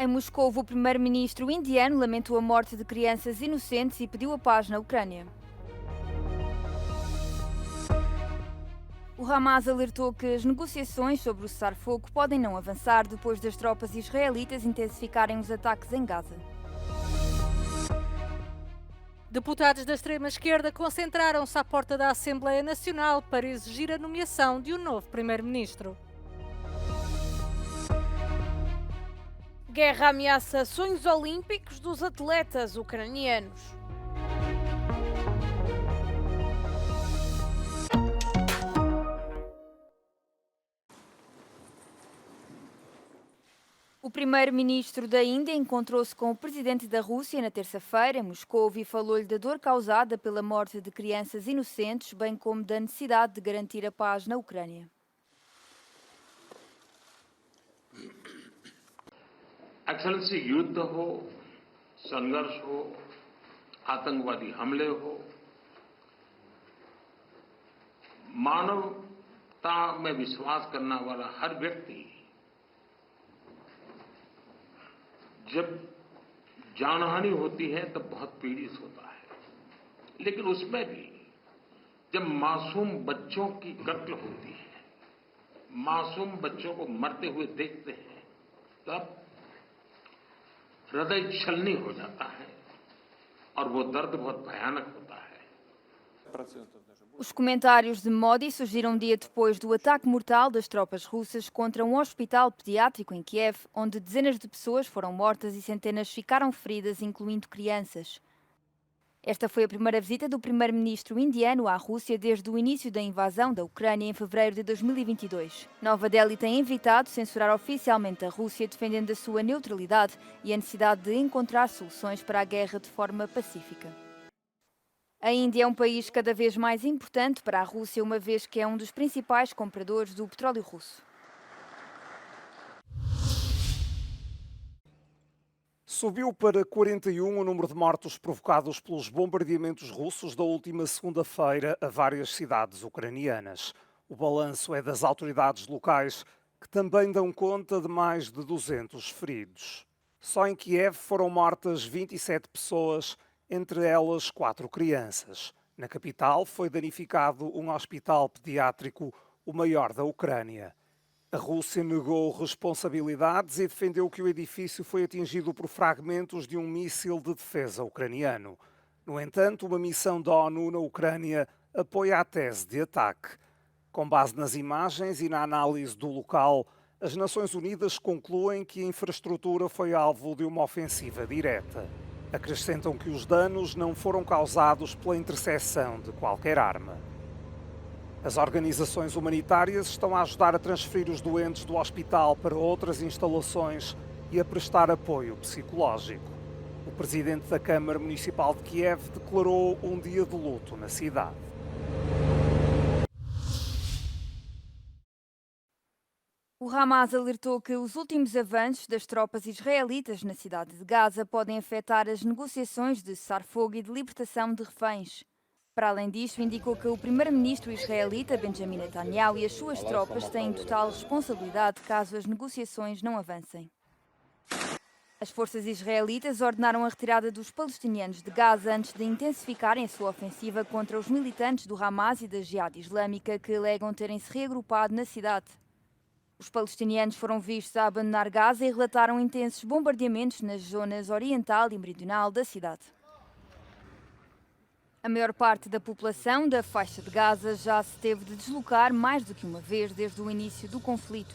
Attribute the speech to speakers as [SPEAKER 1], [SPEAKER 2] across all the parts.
[SPEAKER 1] Em Moscou, o primeiro-ministro indiano lamentou a morte de crianças inocentes e pediu a paz na Ucrânia. O Hamas alertou que as negociações sobre o cessar-fogo podem não avançar depois das tropas israelitas intensificarem os ataques em Gaza.
[SPEAKER 2] Deputados da extrema-esquerda concentraram-se à porta da Assembleia Nacional para exigir a nomeação de um novo primeiro-ministro.
[SPEAKER 3] Guerra ameaça sonhos olímpicos dos atletas ucranianos.
[SPEAKER 1] O primeiro-ministro da Índia encontrou-se com o presidente da Rússia na terça-feira em Moscou e falou-lhe da dor causada pela morte de crianças inocentes, bem como da necessidade de garantir a paz na Ucrânia.
[SPEAKER 4] Excellency युद्ध हो, संघर्ष हो, आतंकवादी हमले हो, मानवता में विश्वास करने वाला हर व्यक्ति जब जानहानि होती है तब बहुत पीड़ित होता है, लेकिन उसमें भी जब मासूम बच्चों की कत्ल होती है, मासूम बच्चों को मरते हुए देखते हैं, तब हृदय छलनी हो जाता है और वो दर्द बहुत भयानक होता है।
[SPEAKER 1] Os comentários de Modi surgiram um dia depois do ataque mortal das tropas russas contra um hospital pediátrico em Kiev, onde dezenas de pessoas foram mortas e centenas ficaram feridas, incluindo crianças. Esta foi a primeira visita do primeiro-ministro indiano à Rússia desde o início da invasão da Ucrânia em fevereiro de 2022. Nova Delhi tem evitado censurar oficialmente a Rússia, defendendo a sua neutralidade e a necessidade de encontrar soluções para a guerra de forma pacífica. A Índia é um país cada vez mais importante para a Rússia, uma vez que é um dos principais compradores do petróleo russo.
[SPEAKER 5] Subiu para 41 o número de mortos provocados pelos bombardeamentos russos da última segunda-feira a várias cidades ucranianas. O balanço é das autoridades locais, que também dão conta de mais de 200 feridos. Só em Kiev foram mortas 27 pessoas, entre elas 4 crianças. Na capital foi danificado um hospital pediátrico, o maior da Ucrânia. A Rússia negou responsabilidades e defendeu que o edifício foi atingido por fragmentos de um míssil de defesa ucraniano. No entanto, uma missão da ONU na Ucrânia apoia a tese de ataque. Com base nas imagens e na análise do local, as Nações Unidas concluem que a infraestrutura foi alvo de uma ofensiva direta. Acrescentam que os danos não foram causados pela interseção de qualquer arma. As organizações humanitárias estão a ajudar a transferir os doentes do hospital para outras instalações e a prestar apoio psicológico. O presidente da Câmara Municipal de Kiev declarou um dia de luto na cidade.
[SPEAKER 1] O Hamas alertou que os últimos avanços das tropas israelitas na cidade de Gaza podem afetar as negociações de cessar-fogo e de libertação de reféns. Para além disso, indicou que o primeiro-ministro israelita Benjamin Netanyahu e as suas tropas têm total responsabilidade caso as negociações não avancem. As forças israelitas ordenaram a retirada dos palestinianos de Gaza antes de intensificarem a sua ofensiva contra os militantes do Hamas e da Jihad Islâmica que alegam terem se reagrupado na cidade. Os palestinianos foram vistos a abandonar Gaza e relataram intensos bombardeamentos nas zonas oriental e meridional da cidade. A maior parte da população da faixa de Gaza já se teve de deslocar mais do que uma vez desde o início do conflito.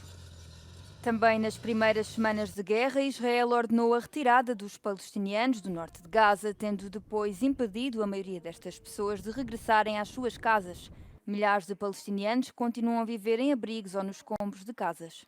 [SPEAKER 1] Também nas primeiras semanas de guerra, Israel ordenou a retirada dos palestinianos do norte de Gaza, tendo depois impedido a maioria destas pessoas de regressarem às suas casas. Milhares de palestinianos continuam a viver em abrigos ou nos escombros de casas.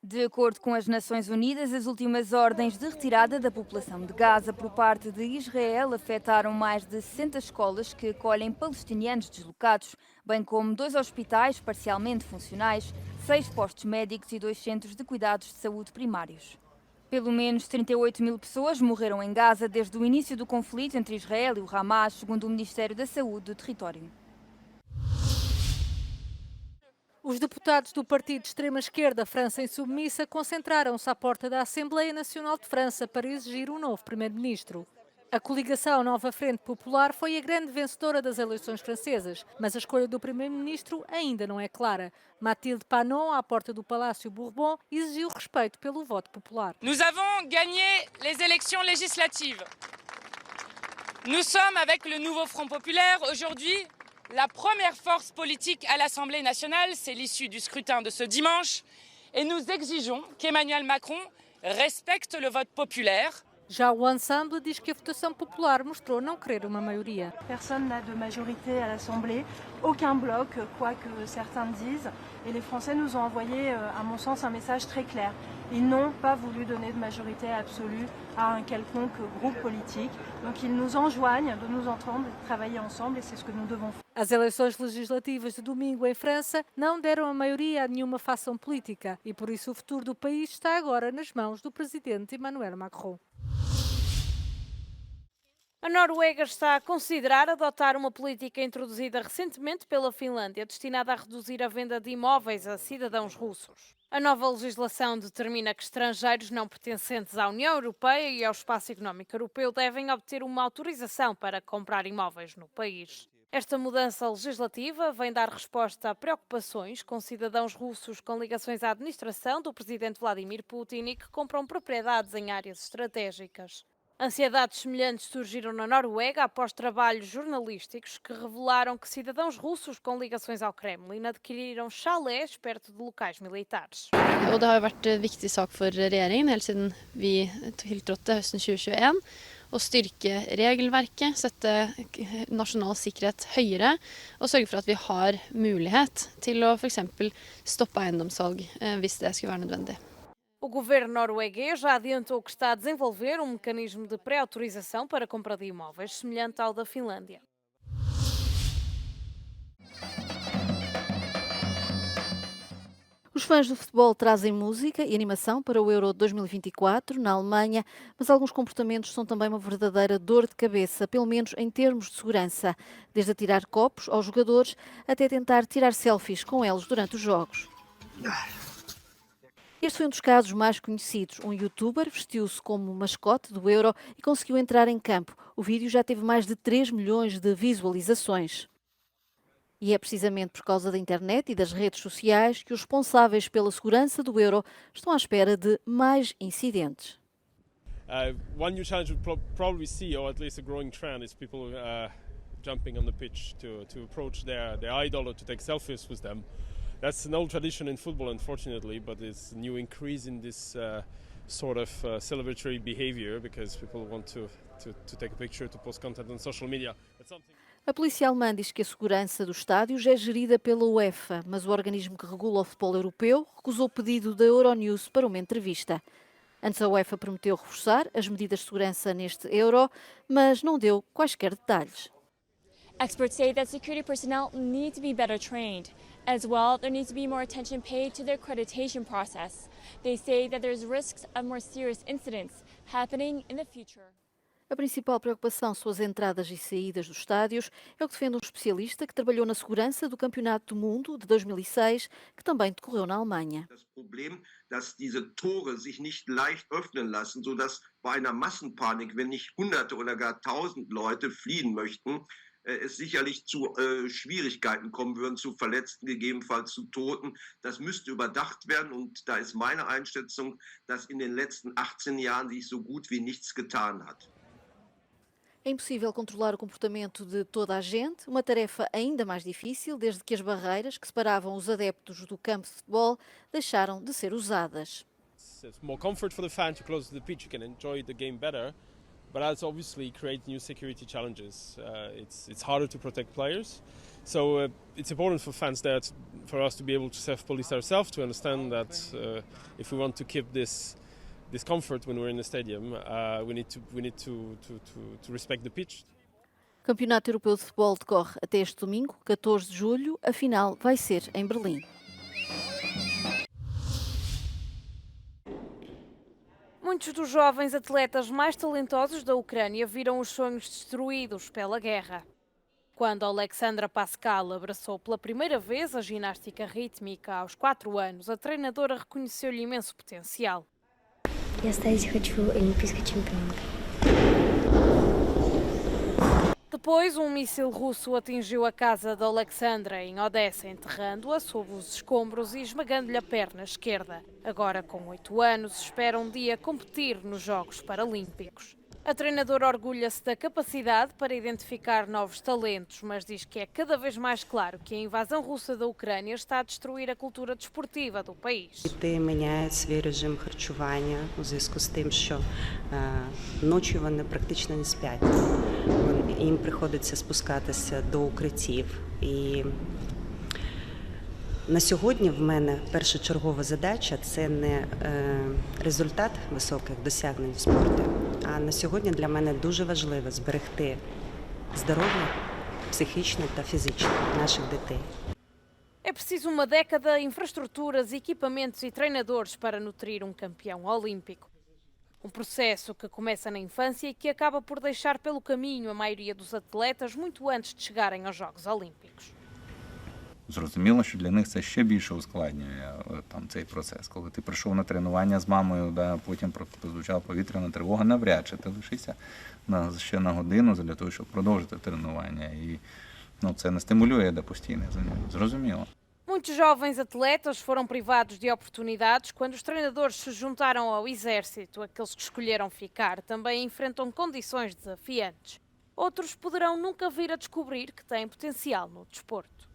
[SPEAKER 1] De acordo com as Nações Unidas, as últimas ordens de retirada da população de Gaza por parte de Israel afetaram mais de 60 escolas que acolhem palestinianos deslocados, bem como 2 hospitais parcialmente funcionais, 6 postos médicos e 2 centros de cuidados de saúde primários. Pelo menos 38.000 pessoas morreram em Gaza desde o início do conflito entre Israel e o Hamas, segundo o Ministério da Saúde do território.
[SPEAKER 2] Os deputados do partido de extrema-esquerda França Insubmissa concentraram-se à porta da Assembleia Nacional de França para exigir um novo primeiro-ministro. A coligação Nova Frente Popular foi a grande vencedora das eleições francesas, mas a escolha do primeiro-ministro ainda não é clara. Mathilde Panot, à porta do Palácio Bourbon, exigiu respeito pelo voto popular.
[SPEAKER 6] Nous avons gagné les élections législatives. Nous sommes, avec le nouveau Front populaire, aujourd'hui la première force politique à l'Assemblée nationale. C'est l'issue du scrutin de ce dimanche. Et nous exigeons qu'Emmanuel Macron respecte le vote populaire.
[SPEAKER 2] Já o Ensemble diz que a votação popular mostrou não querer uma maioria.
[SPEAKER 7] Personne n'a de majorité à l'Assemblée, aucun bloc, quoi que certains disent. Et les Français nous ont envoyé, à mon sens, un message très clair. Ils n'ont pas voulu donner de majorité absolue à un quelconque groupe politique. Donc ils nous enjoignent de nous entendre, de travailler ensemble, et c'est ce que nous devons faire.
[SPEAKER 2] As eleições legislativas de domingo em França não deram a maioria a nenhuma facção política e por isso o futuro do país está agora nas mãos do presidente Emmanuel Macron.
[SPEAKER 3] A Noruega está a considerar adotar uma política introduzida recentemente pela Finlândia, destinada a reduzir a venda de imóveis a cidadãos russos. A nova legislação determina que estrangeiros não pertencentes à União Europeia e ao Espaço Económico Europeu devem obter uma autorização para comprar imóveis no país. Esta mudança legislativa vem dar resposta a preocupações com cidadãos russos com ligações à administração do presidente Vladimir Putin e que compram propriedades em áreas estratégicas. Ansiedades semelhantes surgiram na Noruega após trabalhos jornalísticos que revelaram que cidadãos russos com ligações ao Kremlin adquiriram chalés perto de locais militares.
[SPEAKER 8] Og det har jo vært en viktig sak for regjeringen helt siden vi tiltrådte høsten 2021 å styrke regelverket, sette nasjonal sikkerhet høyere og sørge for at vi har mulighet til å for eksempel stoppe eiendomssalg hvis det skulle være nødvendig.
[SPEAKER 3] O governo norueguês já adiantou que está a desenvolver um mecanismo de pré-autorização para a compra de imóveis, semelhante ao da Finlândia.
[SPEAKER 9] Os fãs do futebol trazem música e animação para o Euro 2024 na Alemanha, mas alguns comportamentos são também uma verdadeira dor de cabeça, pelo menos em termos de segurança, desde atirar copos aos jogadores até tentar tirar selfies com eles durante os jogos. Este foi um dos casos mais conhecidos. Um youtuber vestiu-se como mascote do Euro e conseguiu entrar em campo. O vídeo já teve mais de 3 milhões de visualizações. E é precisamente por causa da internet e das redes sociais que os responsáveis pela segurança do Euro estão à espera de mais incidentes.
[SPEAKER 10] One new challenge we'll probably see, or at least a growing trend, is people jumping on the pitch to approach their idol or to take selfies with them. That's an old tradition in football, unfortunately, but it's a new increase in this sort of celebratory behavior because people want to take a picture, to post content on social media.
[SPEAKER 9] A polícia alemã diz que a segurança dos estádios é gerida pela UEFA, mas o organismo que regula o futebol europeu recusou o pedido da Euronews para uma entrevista. Antes a UEFA prometeu reforçar as medidas de segurança neste Euro, mas não deu quaisquer detalhes.
[SPEAKER 11] Experts say that security personnel need to be better trained. As well, there needs to be more attention paid to their accreditation process. They say that there's risks of more serious incidents happening in the future.
[SPEAKER 9] A principal preocupação são as entradas e saídas dos estádios, é o que defende um especialista que trabalhou na segurança do Campeonato do Mundo de 2006, que também decorreu na Alemanha.
[SPEAKER 12] Das Problem, dass diese Tore sich nicht leicht öffnen lassen, sodass bei einer Massenpanik, wenn nicht Hunderte oder gar 1000 Leute fliehen möchten, es sicherlich zu Schwierigkeiten kommen würden, zu Verletzten, gegebenenfalls zu Toten. Das müsste überdacht werden und da ist meine Einschätzung, dass in den letzten 18 Jahren sich so gut wie nichts getan hat.
[SPEAKER 9] É impossível controlar o comportamento de toda a gente, uma tarefa ainda mais difícil desde que as barreiras que separavam os adeptos do campo de futebol deixaram de ser usadas.
[SPEAKER 10] It's more comfort for the fan to close to the pitch. You can enjoy the game better, but that's obviously create new security challenges. It's harder to protect players, so it's important for fans for us to be able to self-police ourselves, to understand that if we want to keep this comfort when we're in the stadium, we need to respect the pitch.
[SPEAKER 9] O Campeonato Europeu de Futebol decorre até este domingo, 14 de julho. A final vai ser em Berlim.
[SPEAKER 3] Muitos dos jovens atletas mais talentosos da Ucrânia viram os sonhos destruídos pela guerra. Quando Alexandra Pascal abraçou pela primeira vez a ginástica rítmica aos 4 anos, a treinadora reconheceu-lhe imenso potencial.
[SPEAKER 13] Я стать хочу олимпийской чемпионкой.
[SPEAKER 3] Depois, um míssil russo atingiu a casa de Alexandra em Odessa, enterrando-a sob os escombros e esmagando-lhe a perna esquerda. Agora, com 8 anos, espera um dia competir nos Jogos Paralímpicos. A treinadora orgulha-se da capacidade para identificar novos talentos, mas diz que é cada vez mais claro que a invasão russa da Ucrânia está a destruir a cultura desportiva do país.
[SPEAKER 14] Міняє свій режим харчування у зв'язку з тим, що ночі вони практично не сплять. Їм приходиться спускатися до укриттів. І на сьогодні в мене першочергова задача – це не результат високих досягнень в спорті, а на сьогодні для мене дуже важливо зберегти здоров'я psiquismo e físico наших дітей.
[SPEAKER 3] É preciso uma década, infraestruturas, equipamentos e treinadores para nutrir um campeão olímpico. Um processo que começa na infância e que acaba por deixar pelo caminho a maioria dos atletas muito antes de chegarem aos Jogos Olímpicos.
[SPEAKER 15] Зрозуміло, що для них це ще більше ускладнює там цей процес. Коли ти прийшов на тренування з мамою, да, потім прозвучала повітряна тривога, навряд чи ти лишишся ще на годину для того, щоб продовжити тренування. І це не стимулює до постійних занять. Зрозуміло.
[SPEAKER 3] Muitos jovens atletas foram privados de oportunidades quando os treinadores se juntaram ao exército. Aqueles que escolheram ficar também enfrentam condições desafiantes. Outros poderão nunca vir a descobrir que têm potencial no desporto.